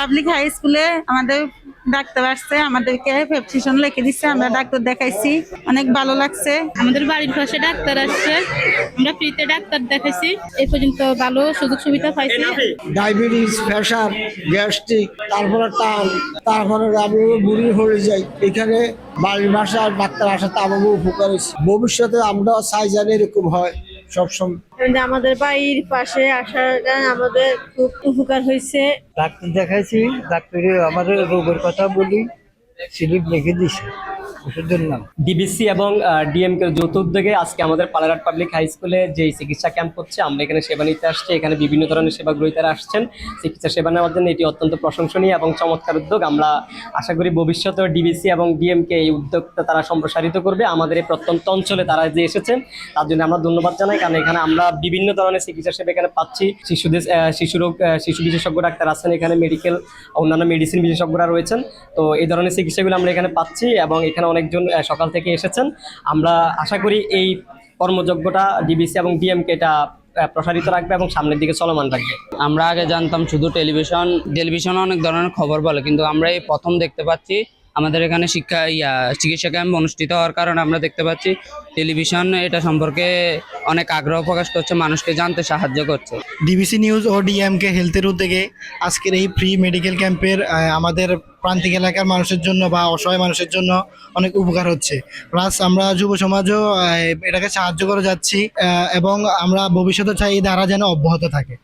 Public high স্কুলে আমাদের doctor আসছে, আমাদেরকে প্রেসক্রিপশন লিখে দিচ্ছে, আমরা ডাক্তার দেখাইছি, অনেক ভালো লাগছে। আমাদের বাড়ির পাশে ডাক্তার আসছে, আমরা ফ্রিতে ডাক্তার দেখাইছি, এই পর্যন্ত ভালো সুযোগ সুবিধা পাইছি। ডায়াবেটিস, প্রেশার, গ্যাস্ট্রিক, তারপরে টান, তারপরে আমি বুড়ি হয়ে যাই। এখানে বাড়ির ভাষার ডাক্তার আসাতে আমাকে উপকার হয়েছে। ভবিষ্যতে আমরা চাই জানি এরকম হয় সবসময়। আমাদের বাড়ির পাশে আসাটা আমাদের খুব উপকার হয়েছে। ডাক্তার দেখাইছি, ডাক্তারে আমাদের রোগের কথা বলি, স্লিপ লিখে দিছে ওষুধের নাম। ডিবিসি এবং ডিএমকে যৌথ উদ্যোগে আজকে আমাদের পালারহাট পাবলিক হাই স্কুলে যে চিকিৎসা ক্যাম্প হচ্ছে, আমরা এখানে সেবা নিতে আসছি। এখানে বিভিন্ন ধরনের সেবা গ্রহীতারা আসছেন চিকিৎসা সেবা নেওয়ার জন্য। এটি অত্যন্ত প্রশংসনীয় এবং চমৎকার উদ্যোগ। আমরা আশা করি ভবিষ্যতে ডিবিসি এবং ডিএমকে এই উদ্যোগটা তারা সম্প্রসারিত করবে। আমাদের এই প্রত্যন্ত অঞ্চলে তারা যে এসেছেন তার জন্য আমরা ধন্যবাদ জানাই, কারণ এখানে আমরা বিভিন্ন ধরনের চিকিৎসা সেবা এখানে পাচ্ছি। শিশু বিশেষজ্ঞ ডাক্তার আছেন, এখানে মেডিকেল অন্যান্য মেডিসিন বিশেষজ্ঞরা রয়েছেন। তো এই ধরনের চিকিৎসাগুলো আমরা এখানে পাচ্ছি এবং এখানে অনেকজন সকাল থেকে এসেছেন। আমরা আশা করি এই কর্মযজ্ঞটা ডিবিসি এবং ডিএমকে এটা প্রসারিত রাখবে এবং সামনের দিকে চলমান রাখবে। আমরা আগে জানতাম শুধু টেলিভিশনে অনেক ধরনের খবর বলে, কিন্তু আমরা এই প্রথম দেখতে পাচ্ছি আমাদের এখানে চিকিৎসা ক্যাম্প অনুষ্ঠিত হওয়ার কারণে আমরা দেখতে পাচ্ছি টেলিভিশন এটা সম্পর্কে অনেক আগ্রহ প্রকাশ করছে, মানুষকে জানতে সাহায্য করছে। ডিবিসি নিউজ ও ডিএমকে হেলথের উদ্যোগে আজকের এই ফ্রি মেডিকেল ক্যাম্পের আমাদের প্রান্তিক এলাকার মানুষের জন্য বা অসহায় মানুষের জন্য অনেক উপকার হচ্ছে। প্লাস আমরা যুব সমাজও এটাকে সাহায্য করে যাচ্ছি এবং আমরা ভবিষ্যতে চাই এই ধারা যেন অব্যাহত থাকে।